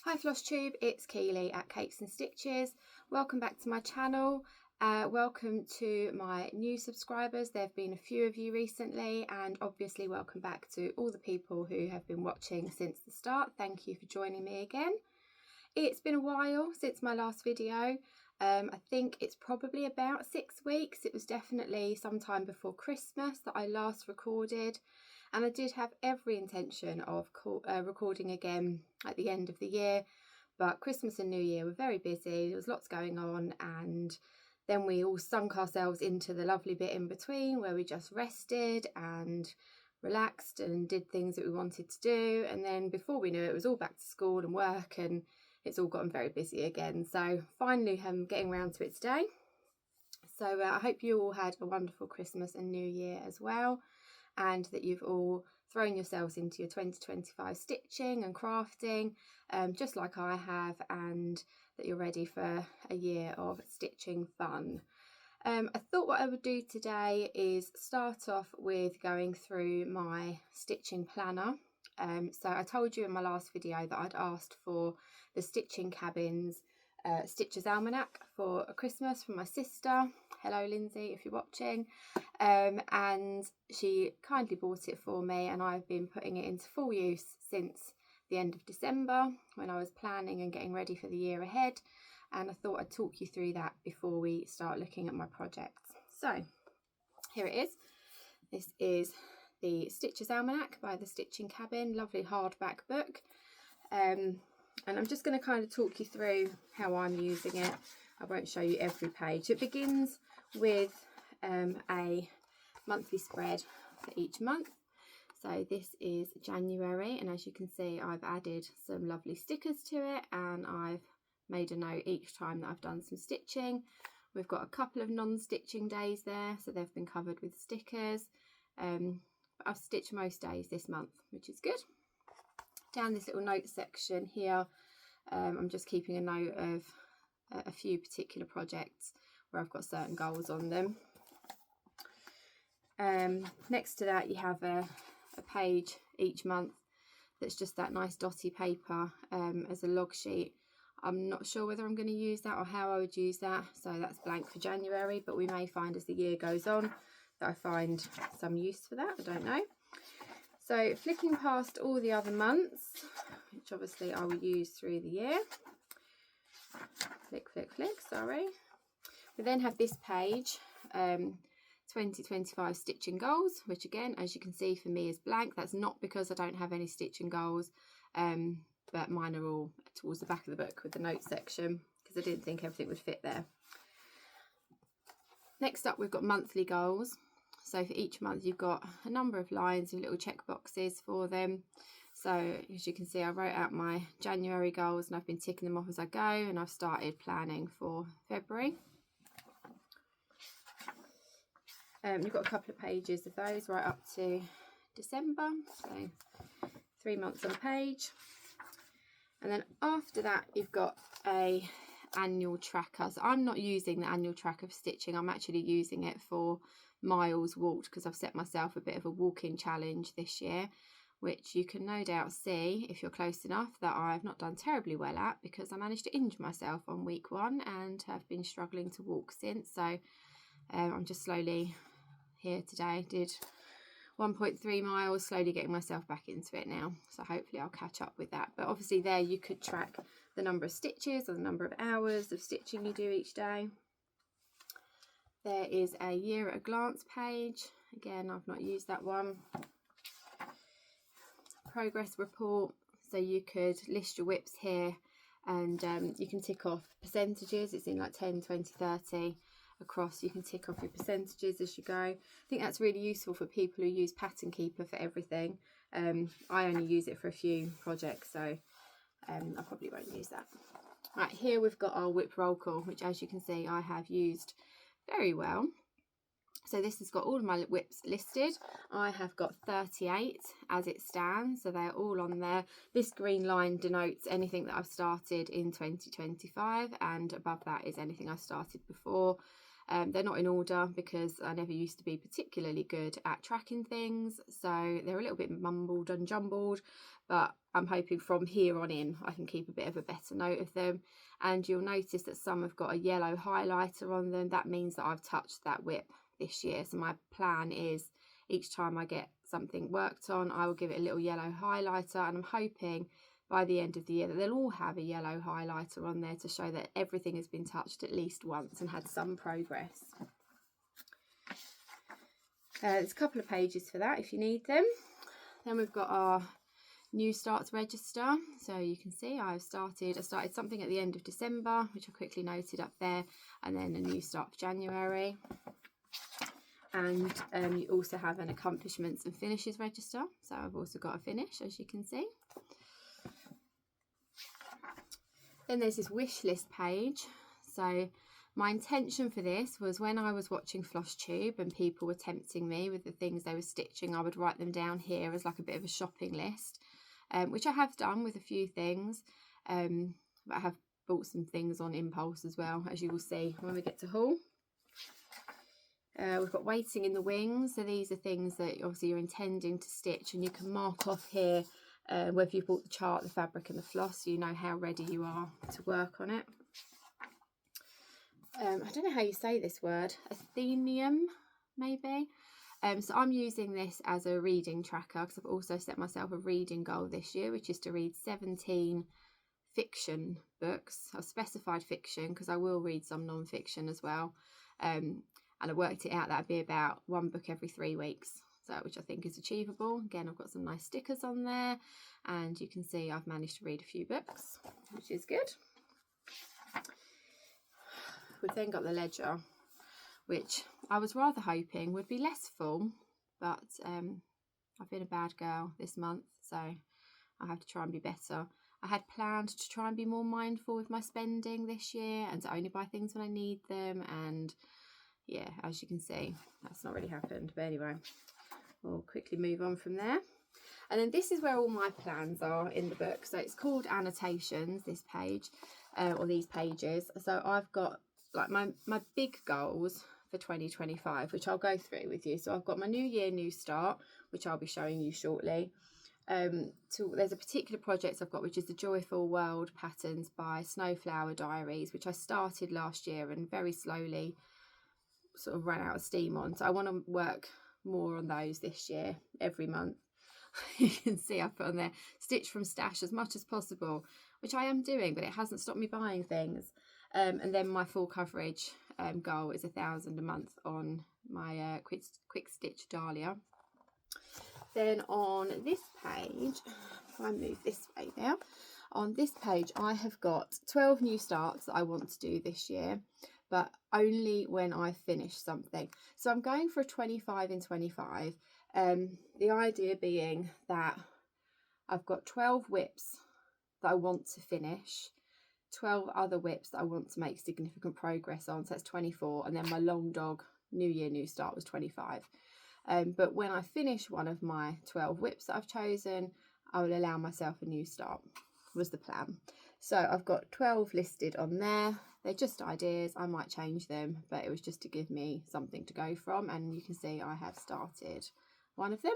Hi Flosstube, it's Keely at Cakes and Stitches. Welcome back to my channel. Welcome to my new subscribers. There have been a few of you recently, and obviously welcome back to all the people who have been watching since the start. Thank you for joining me again. It's been a while since my last video. I think it's probably about 6 weeks. It was definitely sometime before Christmas that I last recorded. And I did have every intention of recording again at the end of the year, but Christmas and New Year were very busy. There was lots going on, and then we all sunk ourselves into the lovely bit in between where we just rested and relaxed and did things that we wanted to do. And then before we knew it, it was all back to school and work, and it's all gotten very busy again. So finally I'm getting around to it today. So I hope you all had a wonderful Christmas and New Year as well, and that you've all thrown yourselves into your 2025 stitching and crafting, just like I have, and that you're ready for a year of stitching fun. I thought what I would do today is start off with going through my stitching planner. So I told you in my last video that I'd asked for the Stitching Cabins Stitcher's Almanac for Christmas from my sister. Hello Lindsay, if you're watching. And she kindly bought it for me, and I've been putting it into full use since the end of December when I was planning and getting ready for the year ahead. And I thought I'd talk you through that before we start looking at my projects. So here it is. This is the Stitcher's Almanac by the Stitching Cabin, lovely hardback book. And I'm just going to kind of talk you through how I'm using it. I won't show you every page. It begins with a monthly spread for each month. So this is January, and as you can see, I've added some lovely stickers to it, and I've made a note each time that I've done some stitching. We've got a couple of non-stitching days there, so they've been covered with stickers. I've stitched most days this month, which is good. Down this little note section here, I'm just keeping a note of a few particular projects where I've got certain goals on them. Next to that, you have a page each month that's just that nice dotty paper as a log sheet. I'm not sure whether I'm going to use that or how I would use that, so that's blank for January, but we may find as the year goes on that I find some use for that. I don't know. So flicking past all the other months, which obviously I will use through the year. Flick, flick, flick, sorry. We then have this page, 2025 stitching goals, which again, as you can see, for me is blank. That's not because I don't have any stitching goals, but mine are all towards the back of the book with the notes section, because I didn't think everything would fit there. Next up, we've got monthly goals. So for each month, you've got a number of lines with little check boxes for them. So as you can see, I wrote out my January goals and I've been ticking them off as I go, and I've started planning for February. You've got a couple of pages of those right up to December, so 3 months on a page. And then after that, you've got a annual tracker. So I'm not using the annual tracker for stitching. I'm actually using it for miles walked, because I've set myself a bit of a walking challenge this year, which you can no doubt see if you're close enough that I've not done terribly well at, because I managed to injure myself on week 1 and have been struggling to walk since. So I'm just slowly here today, did 1.3 miles, slowly getting myself back into it now, so hopefully I'll catch up with that. But obviously there you could track the number of stitches or the number of hours of stitching you do each day. There is a year at a glance page. Again, I've not used that one. Progress report, so you could list your whips here, and you can tick off percentages. It's in like 10, 20, 30 across. You can tick off your percentages as you go. I think that's really useful for people who use Pattern Keeper for everything. I only use it for a few projects, so I probably won't use that. Right, here we've got our whip roll call, which as you can see I have used very well. So this has got all of my whips listed. I have got 38 as it stands, so they're all on there. This green line denotes anything that I've started in 2025, and above that is anything I started before. They're not in order because I never used to be particularly good at tracking things, so they're a little bit mumbled and jumbled, but I'm hoping from here on in I can keep a bit of a better note of them. And you'll notice that some have got a yellow highlighter on them. That means that I've touched that whip this year. So my plan is each time I get something worked on, I will give it a little yellow highlighter, and I'm hoping by the end of the year that they'll all have a yellow highlighter on there to show that everything has been touched at least once and had some progress. There's a couple of pages for that if you need them. Then we've got our new starts register. So you can see I started something at the end of December, which I quickly noted up there, and then a new start for January. And you also have an accomplishments and finishes register. So I've also got a finish, as you can see. Then there's this wish list page. So my intention for this was when I was watching Flosstube and people were tempting me with the things they were stitching, I would write them down here as like a bit of a shopping list, which I have done with a few things. But I have bought some things on impulse as well, as you will see when we get to haul. We've got waiting in the wings. So these are things that obviously you're intending to stitch, and you can mark off here whether you've bought the chart, the fabric and the floss, so you know how ready you are to work on it. I don't know how you say this word, Athenium maybe. So I'm using this as a reading tracker because I've also set myself a reading goal this year, which is to read 17 fiction books. I've specified fiction because I will read some non-fiction as well. And I worked it out that'd be about one book every 3 weeks. So, which I think is achievable. Again, I've got some nice stickers on there, and you can see I've managed to read a few books, which is good. We've then got the ledger, which I was rather hoping would be less full, but I've been a bad girl this month, so I have to try and be better. I had planned to try and be more mindful with my spending this year and to only buy things when I need them, and yeah, as you can see, that's not really happened. But anyway, we'll quickly move on from there. And then this is where all my plans are in the book. So it's called annotations, this page, or these pages. So I've got like my big goals for 2025, which I'll go through with you. So I've got my new year, new start, which I'll be showing you shortly. There's a particular project I've got, which is the Joyful World Patterns by Snowflower Diaries, which I started last year and very slowly sort of ran out of steam on. So I want to work more on those this year, every month. You can see I put on there stitch from stash as much as possible, which I am doing, but it hasn't stopped me buying things. And then my full coverage goal is 1,000 a month on my quick stitch Dahlia. Then on this page, if I move this way now, on this page I have got 12 new starts that I want to do this year, but only when I finish something. So I'm going for a 25 in 25. The idea being that I've got 12 whips that I want to finish, 12 other whips that I want to make significant progress on, so that's 24, and then my long dog new year new start was 25. But when I finish one of my 12 whips that I've chosen, I will allow myself a new start, was the plan. So I've got 12 listed on there. They're just ideas, I might change them, but it was just to give me something to go from, and you can see I have started one of them.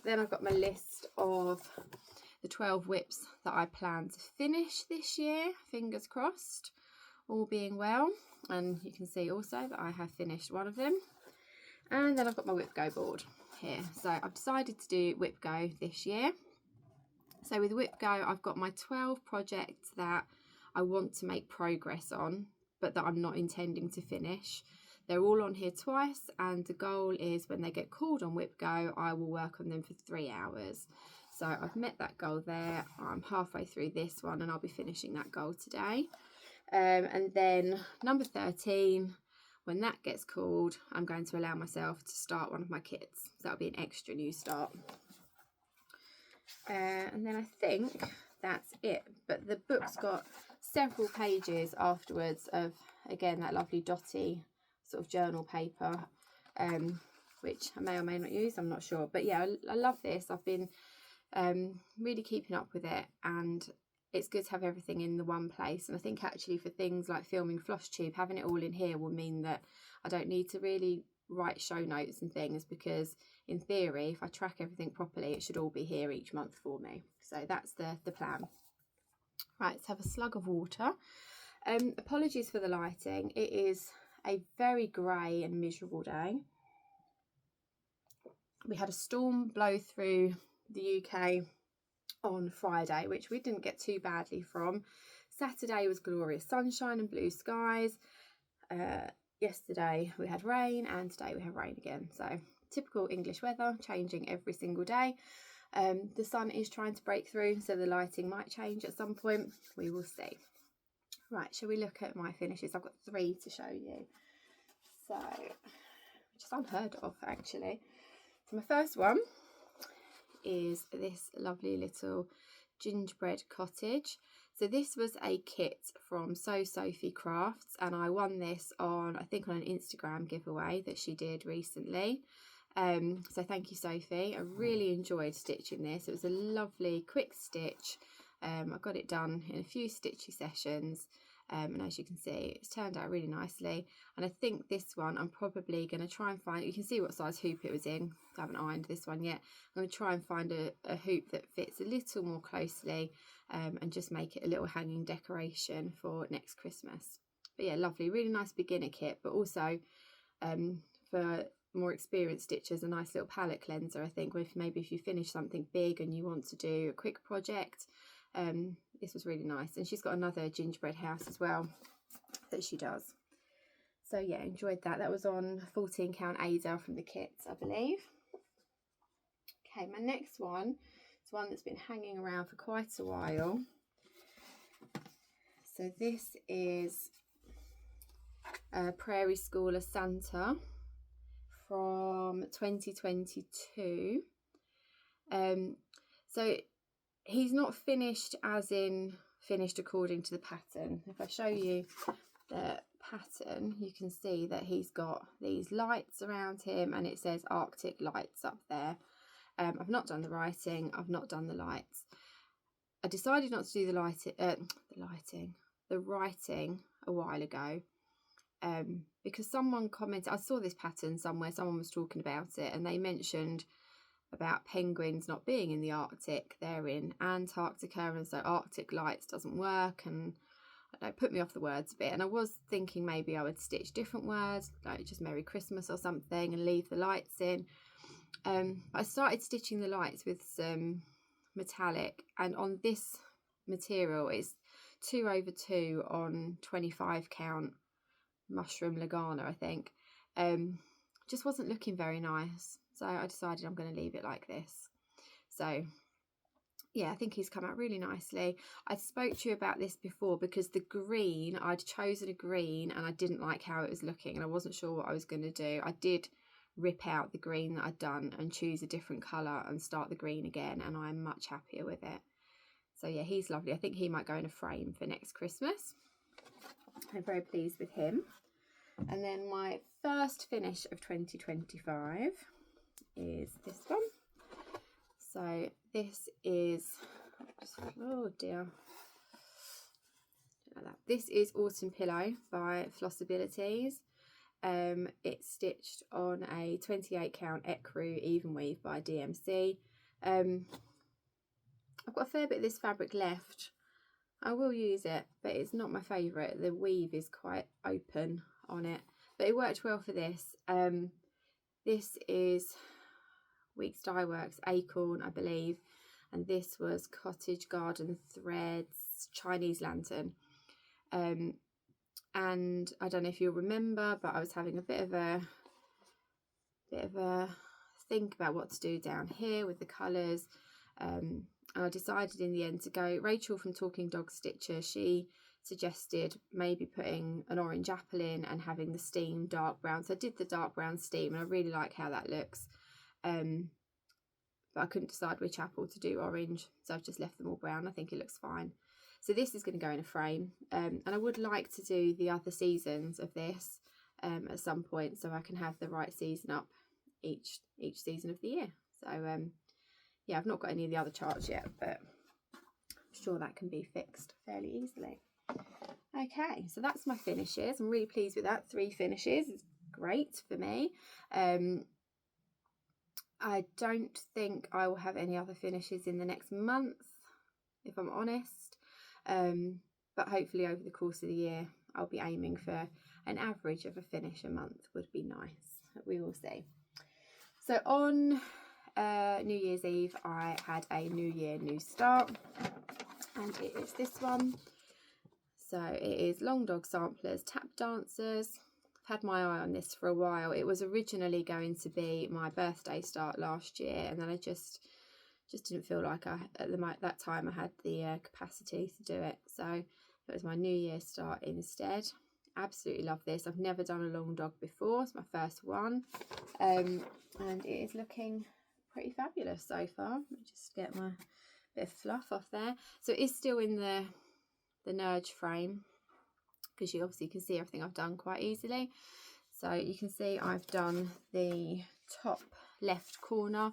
Then I've got my list of the 12 whips that I plan to finish this year, fingers crossed, all being well. And you can see also that I have finished one of them. And then I've got my Whip Go board here. So I've decided to do Whip Go this year. So with Whip Go, I've got my 12 projects that I want to make progress on, but that I'm not intending to finish. They're all on here twice, and the goal is when they get called on Whip Go, I will work on them for 3 hours. So I've met that goal there. I'm halfway through this one, and I'll be finishing that goal today. And then number 13, when that gets called, I'm going to allow myself to start one of my kits. So that'll be an extra new start. And then I think that's it. But the book's got several pages afterwards of, again, that lovely dotty sort of journal paper, which I may or may not use, I'm not sure. But yeah, I love this. I've been really keeping up with it, and it's good to have everything in the one place. And I think actually for things like filming Flosstube, having it all in here will mean that I don't need to really write show notes and things, because in theory, if I track everything properly, it should all be here each month for me. So that's the plan. Right, let's have a slug of water. Apologies for the lighting. It is a very grey and miserable day. We had a storm blow through the UK on Friday, which we didn't get too badly from. Saturday was glorious sunshine and blue skies. Yesterday we had rain, and today we have rain again. So typical English weather, changing every single day. The sun is trying to break through, so the lighting might change at some point. We will see. Right, shall we look at my finishes? I've got 3 to show you. So, which is unheard of actually. So my first one is this lovely little gingerbread cottage. So this was a kit from Sophie Crafts, and I won this on, I think, on an Instagram giveaway that she did recently. So thank you, Sophie. I really enjoyed stitching this. It was a lovely quick stitch. I got it done in a few stitchy sessions, and as you can see, it's turned out really nicely. And I think this one I'm probably going to try and find, you can see what size hoop it was in. I haven't ironed this one yet. I'm going to try and find a hoop that fits a little more closely, and just make it a little hanging decoration for next Christmas. But yeah, lovely, really nice beginner kit, but also for more experienced stitchers, a nice little palette cleanser. I think maybe if you finish something big and you want to do a quick project, this was really nice. And she's got another gingerbread house as well that she does. So yeah, enjoyed that. That was on 14 count Ada from the kit, I believe. Okay, my next one is one that's been hanging around for quite a while. So this is Prairie Schooler Santa from 2022. So he's not finished as in finished according to the pattern. If I show you the pattern, you can see that he's got these lights around him, and it says Arctic Lights up there. I've not done the writing, I've not done the lights. I decided not to do the writing a while ago, because someone commented, I saw this pattern somewhere, someone was talking about it, and they mentioned about penguins not being in the Arctic, they're in Antarctica, and so Arctic Lights doesn't work, and I don't know, put me off the words a bit. And I was thinking maybe I would stitch different words, like just Merry Christmas or something, and leave the lights in. I started stitching the lights with some metallic, and on this material it's 2/2 on 25 count mushroom Lagana, I think. Just wasn't looking very nice, so I decided I'm going to leave it like this. So yeah, I think he's come out really nicely. I spoke to you about this before because the green, I'd chosen a green and I didn't like how it was looking, and I wasn't sure what I was going to do. I did rip out the green that I'd done and choose a different colour and start the green again, and I'm much happier with it. So yeah, he's lovely. I think he might go in a frame for next Christmas. I'm very pleased with him. And then my first finish of 2025 is this one. So this is, oh dear, like that. This is Autumn Pillow by Flossabilities. It's stitched on a 28 count ecru even weave by DMC. I've got a fair bit of this fabric left. I will use it, but it's not my favourite. The weave is quite open on it, but it worked well for this. This is Weeks Dye Works Acorn, I believe, and this was Cottage Garden Threads Chinese Lantern. And I don't know if you'll remember, but I was having a bit of a think about what to do down here with the colours, and I decided in the end to go. Rachel from Talking Dog Stitcher, she suggested maybe putting an orange apple in and having the steam dark brown. So I did the dark brown steam, and I really like how that looks. But I couldn't decide which apple to do orange, so I've just left them all brown. I think it looks fine. So this is going to go in a frame, and I would like to do the other seasons of this at some point, so I can have the right season up each season of the year. So yeah, I've not got any of the other charts yet, but sure that can be fixed fairly easily. Okay, so that's my finishes. I'm really pleased with that. 3 finishes is great for me. I don't think I will have any other finishes in the next month, if I'm honest. But hopefully over the course of the year, I'll be aiming for an average of a finish a month would be nice. We will see. So on New Year's Eve, I had a New Year, New Start, and it is this one. So it is Long Dog Samplers, Tap Dancers. I've had my eye on this for a while. It was originally going to be my birthday start last year, and then I just didn't feel like at that time I had the capacity to do it. So it was my New Year start instead. Absolutely love this. I've never done a long dog before. It's my first one, and it is looking pretty fabulous so far. Let me just get my bit of fluff off there. So it is still in the Nerge frame, because you obviously can see everything I've done quite easily. So you can see I've done the top left corner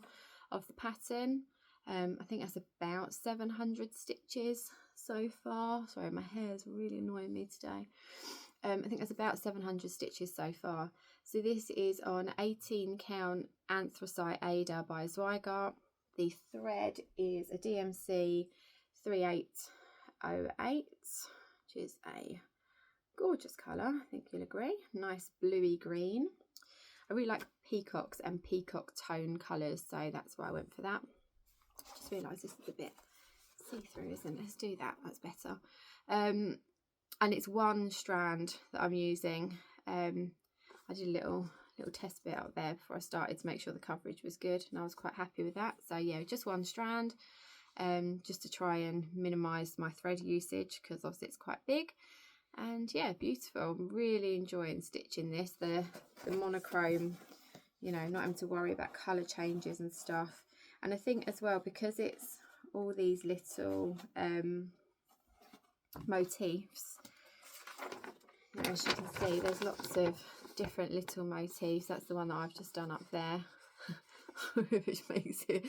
of the pattern. I think that's about 700 stitches so far. Sorry, my hair is really annoying me today. I think that's about 700 stitches so far. So this is on 18 count Anthracite Ada by Zweigart. The thread is a DMC 3808, which is a gorgeous colour, I think you'll agree. Nice bluey green. I really like peacocks and peacock tone colours, so that's why I went for that. Just realised this is a bit see-through, isn't it? Let's do that, that's better. And it's one strand that I'm using. I did a little test bit up there before I started to make sure the coverage was good, and I was quite happy with that. So yeah, just one strand, just to try and minimise my thread usage, because obviously it's quite big. And yeah, beautiful. I'm really enjoying stitching this. The monochrome, you know, not having to worry about colour changes and stuff. And I think as well, because it's all these little motifs, as you can see, there's lots of different little motifs. That's the one that I've just done up there, which makes it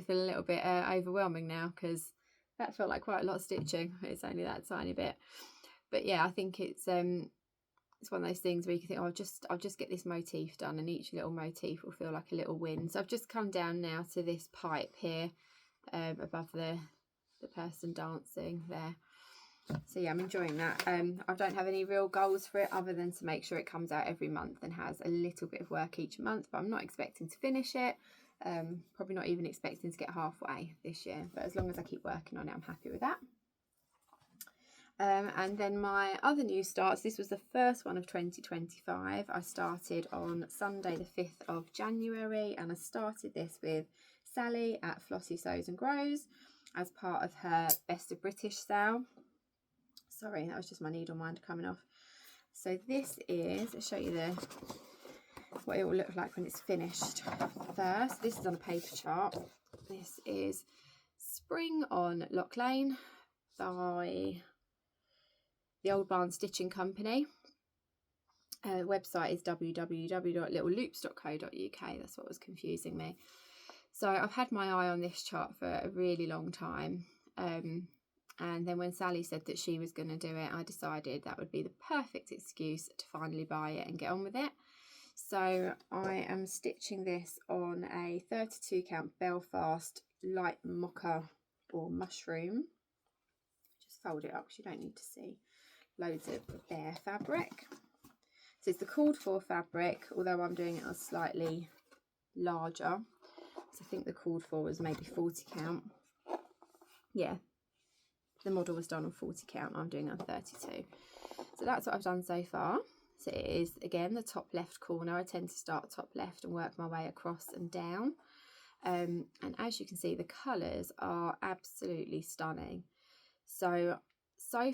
feel a little bit overwhelming now, because that felt like quite a lot of stitching. It's only that tiny bit. But yeah, I think it's one of those things where you can think, oh, I'll just get this motif done, and each little motif will feel like a little win. So I've just come down now to this pipe here above the person dancing there. So yeah, I'm enjoying that. I don't have any real goals for it other than to make sure it comes out every month and has a little bit of work each month, but I'm not expecting to finish it. Probably not even expecting to get halfway this year, but as long as I keep working on it, I'm happy with that. And then my other new starts, this was the first one of 2025. I started on Sunday the 5th of January, and I started this with Sally at Flossie Sews and Grows as part of her Best of British sale. Sorry, that was just my needle minder coming off. So this is, I'll show you what it will look like when it's finished first. This is on a paper chart. This is Spring on Lock Lane by the Old Barn Stitching Company. Website is www.littleloops.co.uk. That's what was confusing me. So I've had my eye on this chart for a really long time. And then when Sally said that she was going to do it, I decided that would be the perfect excuse to finally buy it and get on with it. So I am stitching this on a 32 count Belfast light mocha or mushroom. Just fold it up because you don't need to see loads of bare fabric. So it's the called for fabric, although I'm doing it on slightly larger. So I think the called for was maybe 40 count. Yeah, the model was done on 40 count. I'm doing it on 32. So that's what I've done so far. So it is, again, the top left corner. I tend to start top left and work my way across and down. And as you can see, the colours are absolutely stunning. So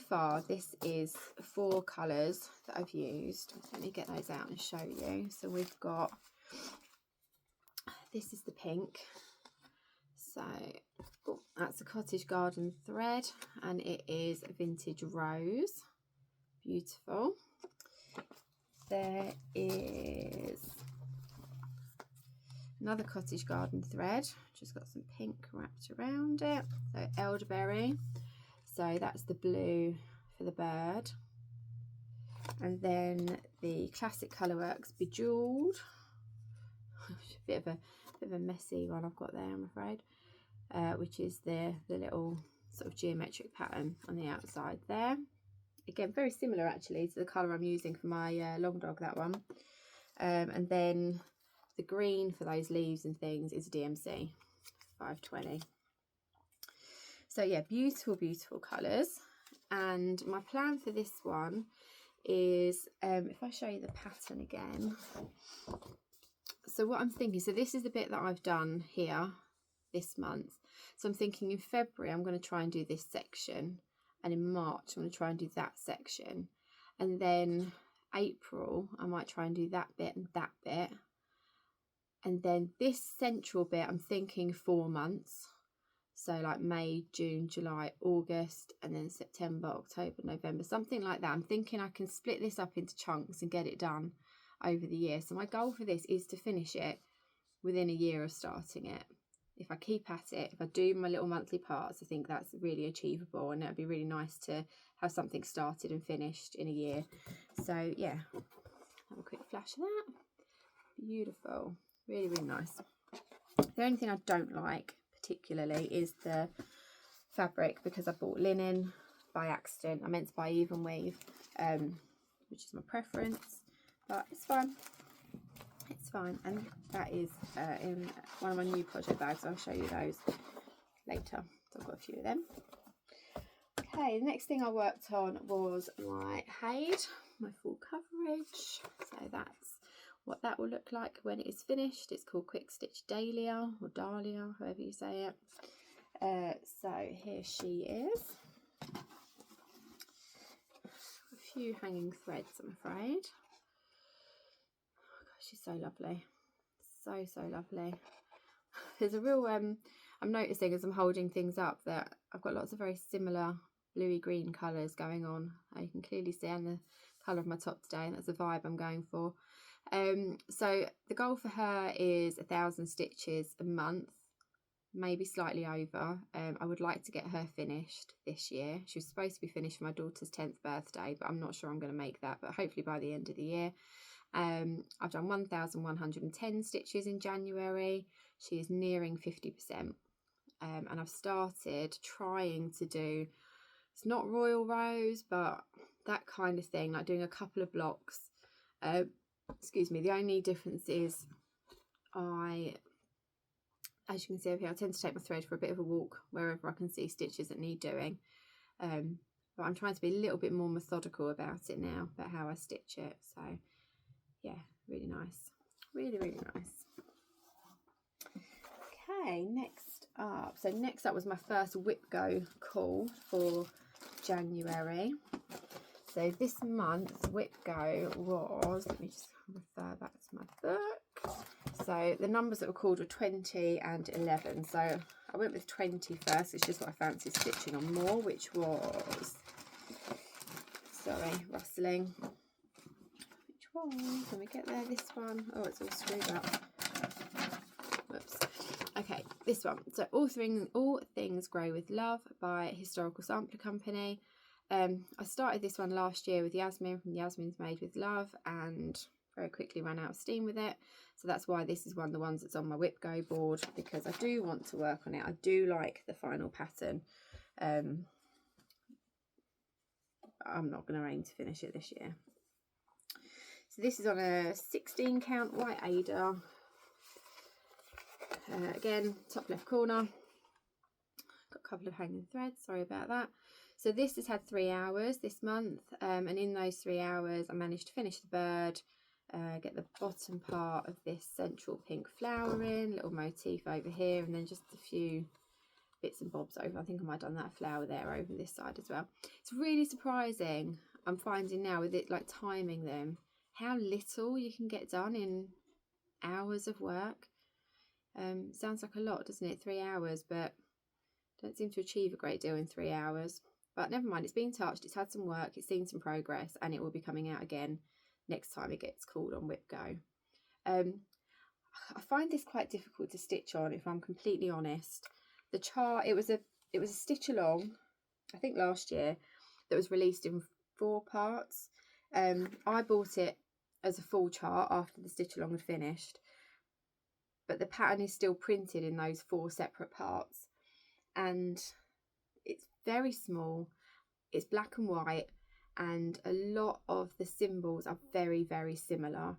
far, this is 4 colours that I've used. Let me get those out and show you. So we've got, this is the pink. So that's a Cottage Garden thread, and it is Vintage Rose. Beautiful. There is another Cottage Garden thread, just got some pink wrapped around it. So Elderberry. So that's the blue for the bird. And then the classic Colourworks Bejeweled. bit of a messy one I've got there, I'm afraid. Which is the little sort of geometric pattern on the outside there. Again, very similar actually to the colour I'm using for my long dog, that one. And then the green for those leaves and things is DMC 520. So yeah, beautiful, beautiful colours. And my plan for this one is, if I show you the pattern again. So what I'm thinking, so this is the bit that I've done here this month. So I'm thinking in February I'm going to try and do this section, and in March I'm going to try and do that section, and then April I might try and do that bit and that bit, and then this central bit I'm thinking 4 months, so like May, June, July, August, and then September, October, November, something like that. I'm thinking I can split this up into chunks and get it done over the year. So my goal for this is to finish it within a year of starting it. If I keep at it, if I do my little monthly parts, I think that's really achievable, and it'd be really nice to have something started and finished in a year. So yeah, have a quick flash of that. Beautiful, really, really nice. The only thing I don't like particularly is the fabric, because I bought linen by accident. I meant to buy even weave, which is my preference, but it's fine. It's fine. And that is in one of my new project bags. I'll show you those later. So I've got a few of them. Okay, the next thing I worked on was my Haid, my full coverage. So that's what that will look like when it is finished. It's called Quick Stitch Dahlia, or Dahlia, however you say it. So here she is. A few hanging threads, I'm afraid. She's so lovely, so lovely. There's a real I'm noticing as I'm holding things up that I've got lots of very similar bluey green colours going on. You can clearly see, and the colour of my top today, and that's the vibe I'm going for. So the goal for her is 1,000 stitches a month, maybe slightly over. I would like to get her finished this year. She was supposed to be finished for my daughter's 10th birthday, but I'm not sure I'm going to make that, but hopefully by the end of the year. I've done 1,110 stitches in January. She is nearing 50%, and I've started trying to do, it's not royal rose, but that kind of thing, like doing a couple of blocks. Excuse me, the only difference is as you can see over here, I tend to take my thread for a bit of a walk wherever I can see stitches that need doing, but I'm trying to be a little bit more methodical about it now, about how I stitch it. So yeah, really nice, really, really nice. Okay, next up was my first whip go call for January. So this month's whip go was, let me just refer back to my book. So the numbers that were called were 20 and 11. So I went with 20 first. It's just what I fancied stitching on more, which was, sorry, rustling. Can we get there? This one. Oh, it's all screwed up. Whoops. Okay, this one. So All Things Grow with Love by Historical Sampler Company. I started this one last year with Yasmin from Yasmin's Made with Love, and very quickly ran out of steam with it. So that's why this is one of the ones that's on my whip go board, because I do want to work on it. I do like the final pattern. I'm not going to aim to finish it this year. So this is on a 16 count white Ada. Again, top left corner. Got a couple of hanging threads, sorry about that. So this has had 3 hours this month, and in those 3 hours I managed to finish the bird, get the bottom part of this central pink flower in, little motif over here, and then just a few bits and bobs over. I think I might have done that flower there over this side as well. It's really surprising, I'm finding now, with it like timing them, how little you can get done in hours of work. Sounds like a lot, doesn't it? 3 hours, but don't seem to achieve a great deal in 3 hours. But never mind, it's been touched, it's had some work, it's seen some progress, and it will be coming out again next time it gets called on whip go. I find this quite difficult to stitch on, if I'm completely honest. The chart, it was a stitch along, I think last year, that was released in 4 parts. I bought it as a full chart after the stitch along had finished, but the pattern is still printed in those 4 separate parts, and it's very small, it's black and white, and a lot of the symbols are very, very similar.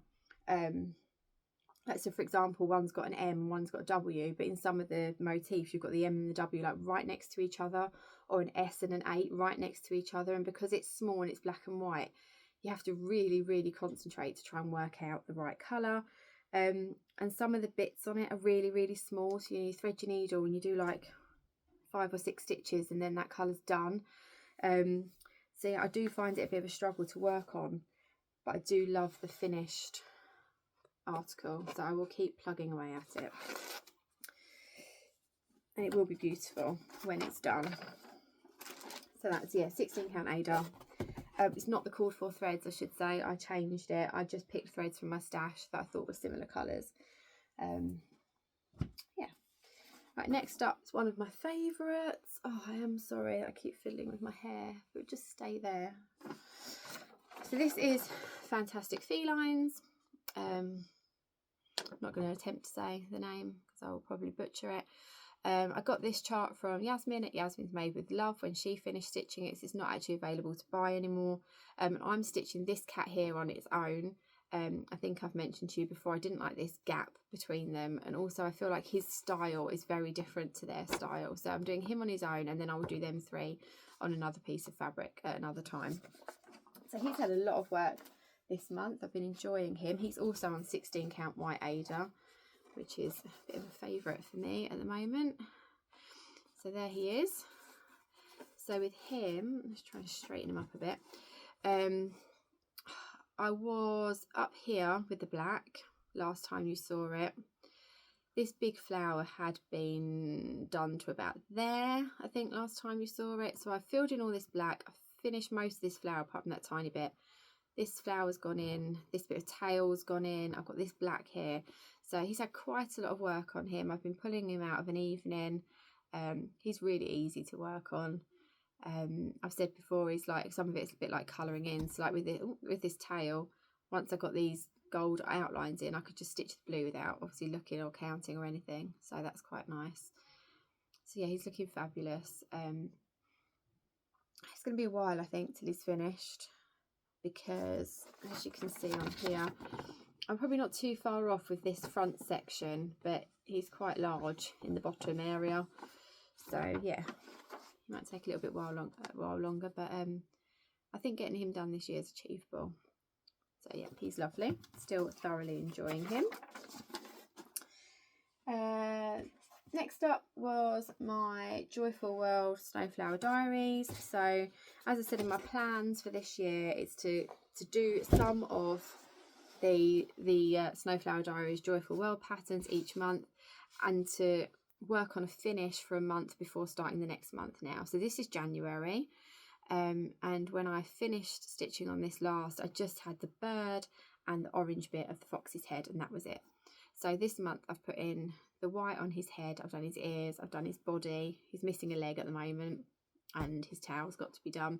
Like, so for example, one's got an M, one's got a W, but in some of the motifs you've got the M and the W like right next to each other, or an S and an 8 right next to each other. And because it's small and it's black and white, you have to really, really concentrate to try and work out the right colour. And some of the bits on it are really, really small, so you thread your needle and you do like 5 or 6 stitches and then that colour's done. So yeah, I do find it a bit of a struggle to work on, but I do love the finished article, so I will keep plugging away at it, and it will be beautiful when it's done. So that's, yeah, 16 count Ada. It's not the called for threads, I should say. I changed it. I just picked threads from my stash that I thought were similar colours. Yeah. Right, next up is one of my favourites. Oh, I am sorry, I keep fiddling with my hair, but just stay there. So this is Fantastic Felines. I'm not going to attempt to say the name because I will probably butcher it. I got this chart from Yasmin at Yasmin's Made with Love when she finished stitching it. So it's not actually available to buy anymore. I'm stitching this cat here on its own. I think I've mentioned to you before, I didn't like this gap between them, and also I feel like his style is very different to their style. So I'm doing him on his own, and then I will do them 3 on another piece of fabric at another time. So he's had a lot of work this month. I've been enjoying him. He's also on 16 count white Ada, which is a bit of a favourite for me at the moment. So there he is. So with him, let's try to straighten him up a bit. I was up here with the black last time you saw it. This big flower had been done to about there, I think, last time you saw it. So I filled in all this black. I finished most of this flower apart from that tiny bit. This flower's gone in, this bit of tail's gone in, I've got this black here. So he's had quite a lot of work on him. I've been pulling him out of an evening. He's really easy to work on. I've said before, he's like, some of it's a bit like colouring in. So like with this tail, once I got these gold outlines in, I could just stitch the blue without obviously looking or counting or anything. So that's quite nice. So yeah, he's looking fabulous. It's going to be a while, I think, till he's finished, because as you can see on here, I'm probably not too far off with this front section, but he's quite large in the bottom area. So yeah, it might take a little bit while longer, but I think getting him done this year is achievable. So yeah, he's lovely. Still thoroughly enjoying him. Next up was my Joyful World Snowflower Diaries. So as I said in my plans for this year, it's to do some of the Snowflower Diaries Joyful World patterns each month, and to work on a finish for a month before starting the next month now. So this is January, and when I finished stitching on this last, I just had the bird and the orange bit of the fox's head, and that was it. So this month I've put in the white on his head, I've done his ears, I've done his body. He's missing a leg at the moment, and his tail's got to be done.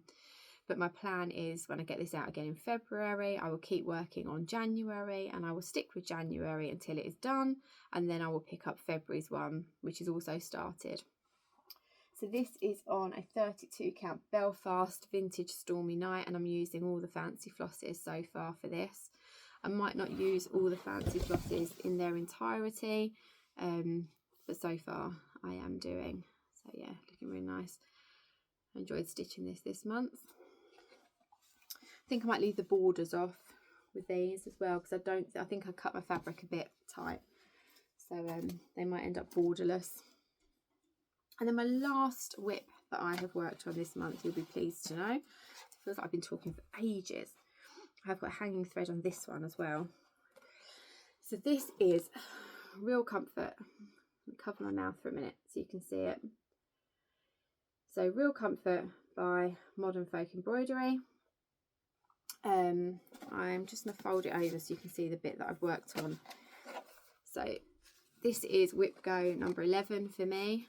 But my plan is, when I get this out again in February, I will keep working on January, and I will stick with January until it is done, and then I will pick up February's one, which is also started. So this is on a 32 count Belfast Vintage Stormy Night, and I'm using all the fancy flosses so far for this. I might not use all the fancy flosses in their entirety, but so far I am doing. So yeah, looking really nice. I enjoyed stitching this month. I think I might leave the borders off with these as well, because I think I cut my fabric a bit tight, so they might end up borderless. And then my last whip that I have worked on this month, you'll be pleased to know, it feels like I've been talking for ages. I've got a hanging thread on this one as well. So this is Real Comfort. I'll cover my mouth for a minute so you can see it. So Real Comfort by Modern Folk Embroidery. I'm just going to fold it over so you can see the bit that I've worked on. So this is whip go number 11 for me.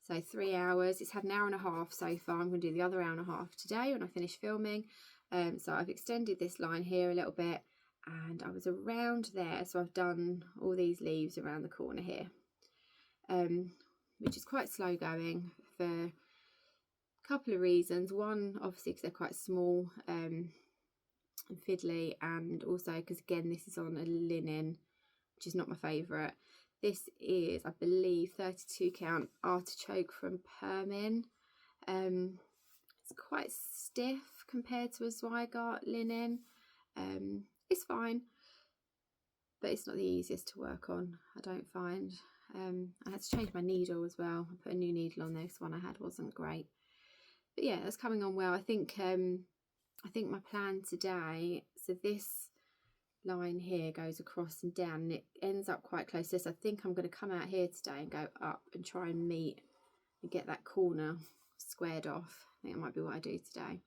So 3 hours. It's had an hour and a half so far. I'm going to do the other hour and a half today when I finish filming. So I've extended this line here a little bit, and I was around there, so I've done all these leaves around the corner here, which is quite slow going for a couple of reasons. One, obviously because they're quite small and fiddly, and also because again this is on a linen, which is not my favourite. This is, I believe, 32 count artichoke from Permin. It's quite stiff compared to a Zweigart linen. It's fine, but it's not the easiest to work on, I don't find. I had to change my needle as well. I put a new needle on there because the one I had wasn't great. But yeah, it's coming on well. I think my plan today, so this line here goes across and down, and it ends up quite close to this. I think I'm going to come out here today and go up and try and meet and get that corner squared off. I think that might be what I do today.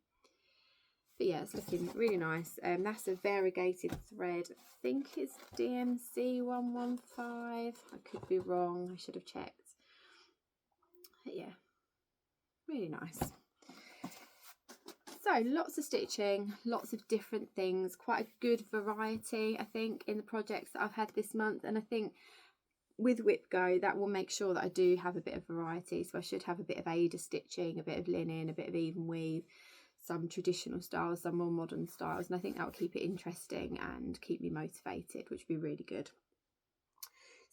But yeah, it's looking really nice. That's a variegated thread. I think it's DMC 115. I could be wrong. I should have checked. But yeah, really nice. So lots of stitching, lots of different things, quite a good variety I think in the projects that I've had this month, and I think with Whip Go that will make sure that I do have a bit of variety. So I should have a bit of Ada stitching, a bit of linen, a bit of even weave, some traditional styles, some more modern styles, and I think that will keep it interesting and keep me motivated, which would be really good.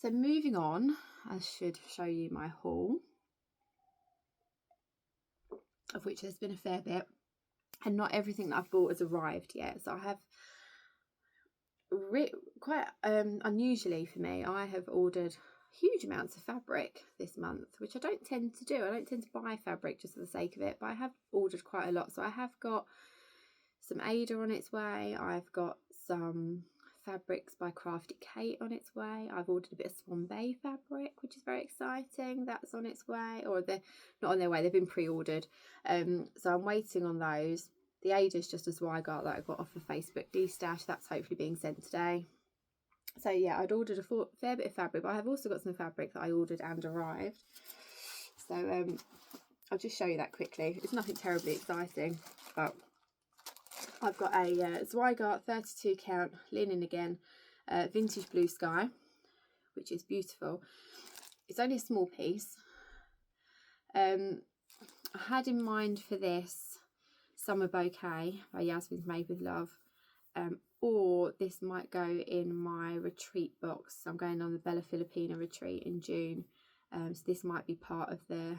So moving on, I should show you my haul, of which there's been a fair bit. And not everything that I've bought has arrived yet. So I have quite unusually for me, I have ordered huge amounts of fabric this month, which I don't tend to do. I don't tend to buy fabric just for the sake of it, but I have ordered quite a lot. So I have got some Ada on its way. I've got some fabrics by Crafty Kate on its way. I've ordered a bit of Swan Bay fabric, which is very exciting. That's on its way, or they're not on their way, they've been pre-ordered. So I'm waiting on those. The Ada is just a Zweigart that I got off of Facebook D-Stash. That's hopefully being sent today. So yeah, I'd ordered a fair bit of fabric, but I have also got some fabric that I ordered and arrived. So I'll just show you that quickly. It's nothing terribly exciting, but I've got a Zweigart 32 count linen again, vintage blue sky, which is beautiful. It's only a small piece. I had in mind for this Summer Bouquet by Yasmin's Made with Love, or this might go in my retreat box. I'm going on the Bella Filipina retreat in June, so this might be part of the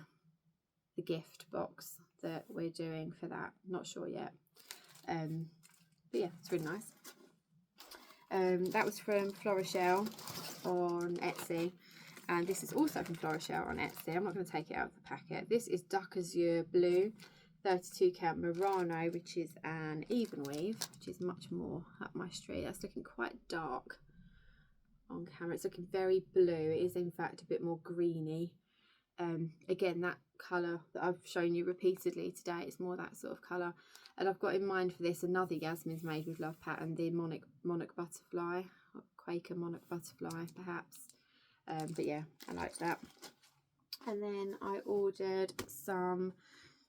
gift box that we're doing for that. Not sure yet. But yeah, it's really nice. That was from Florishelle on Etsy, and this is also from Florishelle on Etsy. I'm not going to take it out of the packet. This is Duck Azure Blue 32 count Murano, which is an even weave, which is much more up my street. That's looking quite dark on camera. It's looking very blue. It is in fact a bit more greeny. Again, that colour that I've shown you repeatedly today, it's more that sort of colour. And I've got in mind for this another Yasmin's Made with Love pattern, the Monarch Butterfly, or Quaker Monarch Butterfly perhaps. But yeah, I like that. And then I ordered some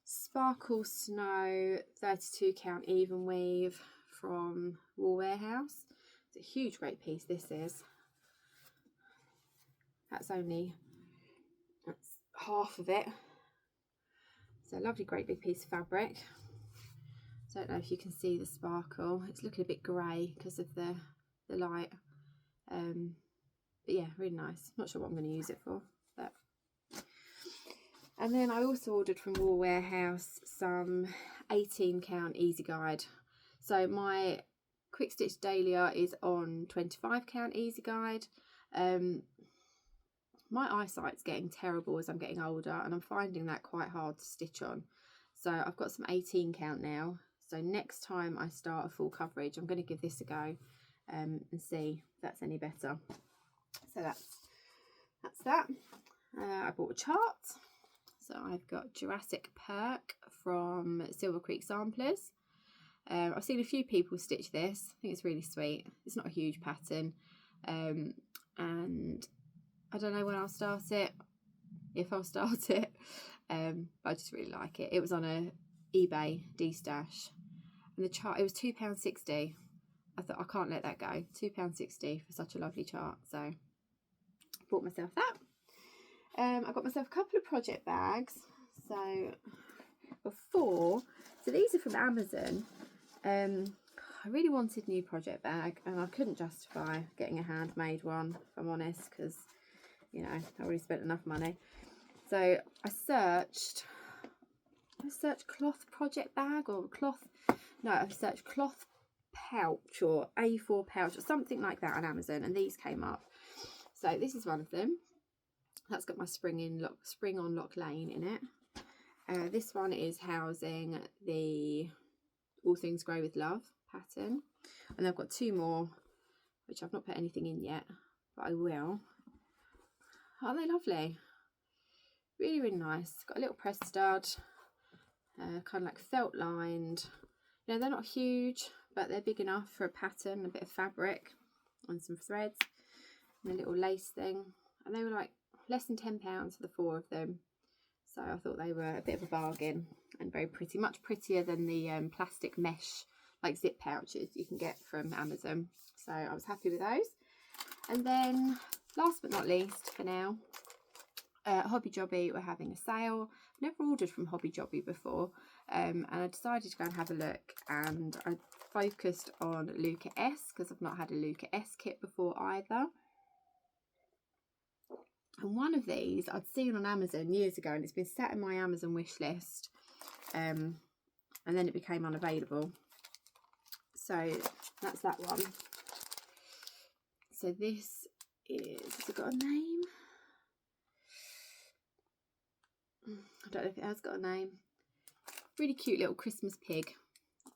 Sparkle Snow 32 count even weave from Wool Warehouse. It's a huge great piece this is. That's half of it. It's a lovely great big piece of fabric. I don't know if you can see the sparkle. It's looking a bit grey because of the light. But yeah, really nice. Not sure what I'm going to use it for, but. And then I also ordered from Wool Warehouse some 18 count Easy Guide. So my Quick Stitch Dahlia is on 25 count Easy Guide. My eyesight's getting terrible as I'm getting older, and I'm finding that quite hard to stitch on. So I've got some 18 count now. So next time I start a full coverage, I'm going to give this a go and see if that's any better. So that's that. I bought a chart. So I've got Jurassic Perk from Silver Creek Samplers. I've seen a few people stitch this. I think it's really sweet. It's not a huge pattern. And I don't know when I'll start it, if I'll start it. But I just really like it. It was on a eBay D-stash, and the chart, it was £2.60. I thought, I can't let that go. £2.60 for such a lovely chart. So bought myself that. I got myself a couple of project bags. So these are from Amazon. I really wanted a new project bag, and I couldn't justify getting a handmade one, if I'm honest, because, you know, I already spent enough money. So I searched cloth project bag, or I searched cloth pouch or A4 pouch or something like that on Amazon, and these came up. So this is one of them. That's got my spring on lock lane in it. This one is housing the All Things Grow with Love pattern, and I've got two more which I've not put anything in yet, but I will. Aren't they lovely? Really, really nice. Got a little press stud, kind of like felt lined. You know, they're not huge, but they're big enough for a pattern, a bit of fabric and some threads, and a little lace thing. And they were like less than £10 for the 4 of them. So I thought they were a bit of a bargain, and very pretty, much prettier than the plastic mesh like zip pouches you can get from Amazon. So I was happy with those. And then last but not least for now, Hobby Jobby were having a sale. Never ordered from Hobby Jobby before, and I decided to go and have a look, and I focused on Luca S because I've not had a Luca S kit before either. And one of these I'd seen on Amazon years ago, and it's been sat in my Amazon wish list, and then it became unavailable. So that's that one. So this is, has it got a name? I don't know if it has got a name. Really cute little Christmas pig.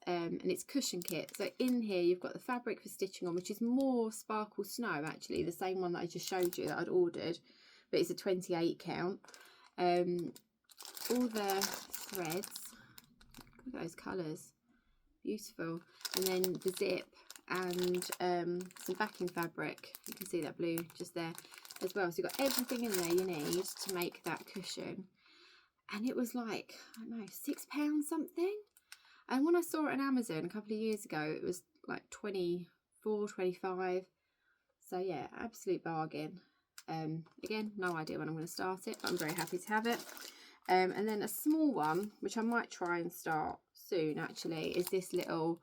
And it's cushion kit. So in here you've got the fabric for stitching on, which is more Sparkle Snow, actually, the same one that I just showed you that I'd ordered, but it's a 28 count. All the threads, look at those colours, beautiful. And then the zip and some backing fabric. You can see that blue just there as well. So you've got everything in there you need to make that cushion. And it was like, I don't know, £6 something. And when I saw it on Amazon a couple of years ago, it was like 24, 25. So yeah, absolute bargain. Again, no idea when I'm going to start it, but I'm very happy to have it. And then a small one, which I might try and start soon actually, is this little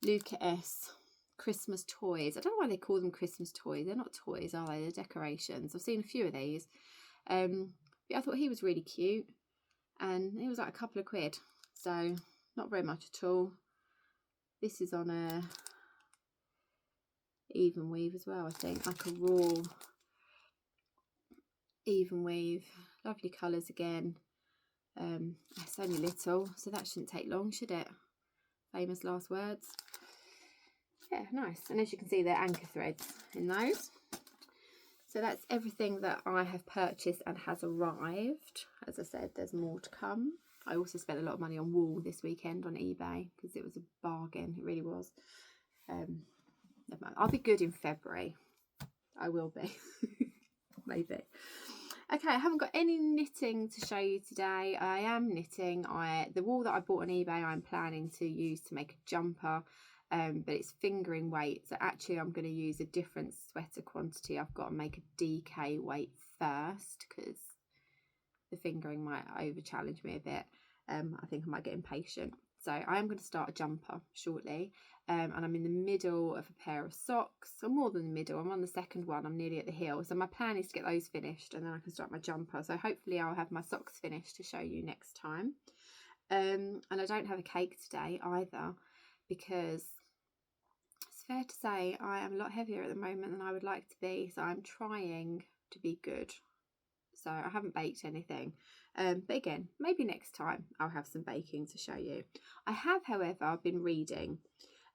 Luca S Christmas toys. I don't know why they call them Christmas toys. They're not toys, are they? They're decorations. I've seen a few of these. But I thought he was really cute, and it was like a couple of quid. So not very much at all. This is on a even weave as well, I think, like a raw even weave. Lovely colours again. It's only little, so that shouldn't take long, should it? Famous last words. Yeah, nice. And as you can see, they're anchor threads in those. So that's everything that I have purchased and has arrived. As I said, there's more to come. I also spent a lot of money on wool this weekend on eBay because it was a bargain. It really was. Never mind. I'll be good in February. I will be. Maybe. Okay, I haven't got any knitting to show you today. I am knitting. The wool that I bought on eBay I'm planning to use to make a jumper, but it's fingering weight. So actually I'm going to use a different sweater quantity. I've got to make a DK weight first because the fingering might over challenge me a bit. I think I might get impatient. So I am going to start a jumper shortly, and I'm in the middle of a pair of socks, or more than the middle. I'm on the second one. I'm nearly at the heel. So my plan is to get those finished, and then I can start my jumper. So hopefully I'll have my socks finished to show you next time. And I don't have a cake today either, because it's fair to say I am a lot heavier at the moment than I would like to be. So I'm trying to be good. So I haven't baked anything, but again, maybe next time I'll have some baking to show you. I have, however, been reading.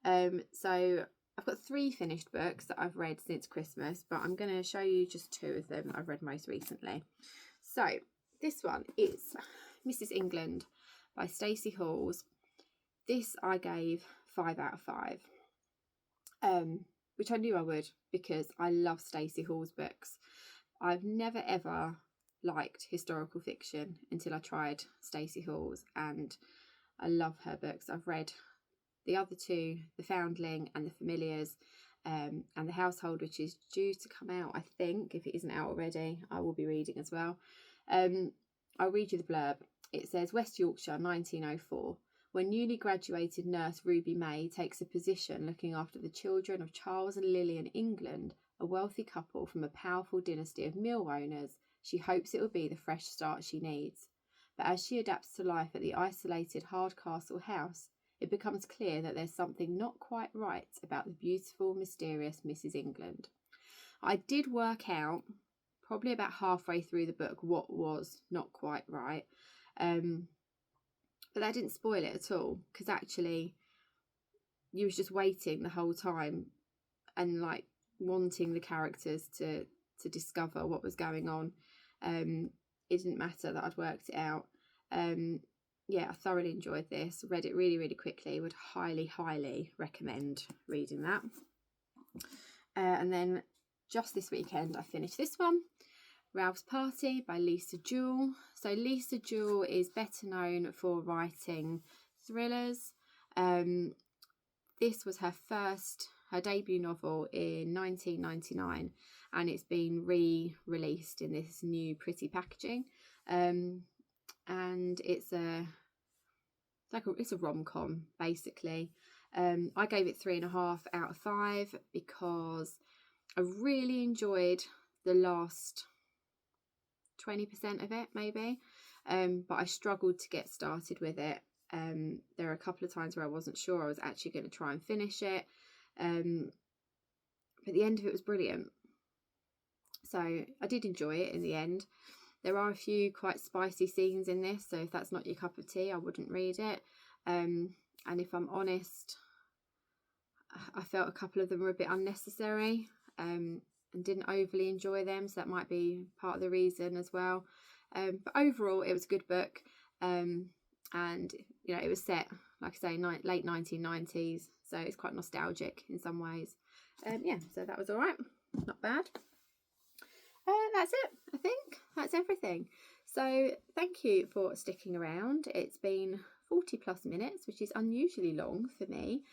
So I've got 3 finished books that I've read since Christmas, but I'm going to show you just 2 of them that I've read most recently. So this one is Mrs. England by Stacey Halls. This I gave 5 out of 5, which I knew I would because I love Stacey Halls books. I've never ever liked historical fiction until I tried Stacey Hall's, and I love her books. I've read the other two, The Foundling and The Familiars, and The Household, which is due to come out, I think. If it isn't out already, I will be reading as well. I'll read you the blurb. It says, West Yorkshire, 1904. When newly graduated nurse Ruby May takes a position looking after the children of Charles and Lillian England, a wealthy couple from a powerful dynasty of mill owners, she hopes it will be the fresh start she needs. But as she adapts to life at the isolated Hardcastle house, it becomes clear that there's something not quite right about the beautiful, mysterious Mrs. England. I did work out, probably about halfway through the book, what was not quite right. But that didn't spoil it at all, because actually you was just waiting the whole time and like wanting the characters to discover what was going on. It didn't matter that I'd worked it out. Yeah, I thoroughly enjoyed this. Read it really, really quickly. Would highly recommend reading that. And then just this weekend I finished this one, Ralph's Party by Lisa Jewell. So Lisa Jewell is better known for writing thrillers. This was her debut novel in 1999, and it's been re-released in this new pretty packaging. And it's a rom-com basically. I gave it 3.5 out of 5 because I really enjoyed the last 20% of it, maybe, but I struggled to get started with it. There are a couple of times where I wasn't sure I was actually going to try and finish it, but the end of it was brilliant, so I did enjoy it in the end. There are a few quite spicy scenes in this, so if that's not your cup of tea, I wouldn't read it. And if I'm honest, I felt a couple of them were a bit unnecessary, and didn't overly enjoy them, so that might be part of the reason as well. But overall, it was a good book, and you know, it was set, like I say, late 1990s, so it's quite nostalgic in some ways. Yeah, so that was all right, not bad. That's it. I think that's everything. So thank you for sticking around. It's been 40+ minutes, which is unusually long for me.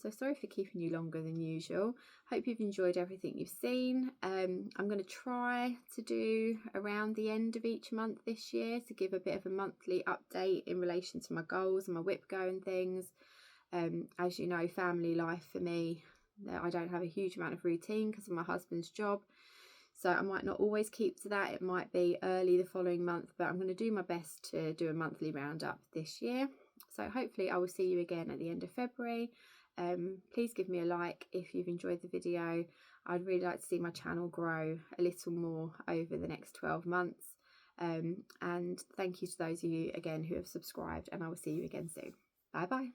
So sorry for keeping you longer than usual. Hope you've enjoyed everything you've seen. I'm going to try to do around the end of each month this year to give a bit of a monthly update in relation to my goals and my whip go and things. As you know, family life for me, I don't have a huge amount of routine because of my husband's job. So I might not always keep to that. It might be early the following month, but I'm going to do my best to do a monthly roundup this year. So hopefully I will see you again at the end of February. Please give me a like if you've enjoyed the video. I'd really like to see my channel grow a little more over the next 12 months. And thank you to those of you again who have subscribed, and I will see you again soon. Bye bye.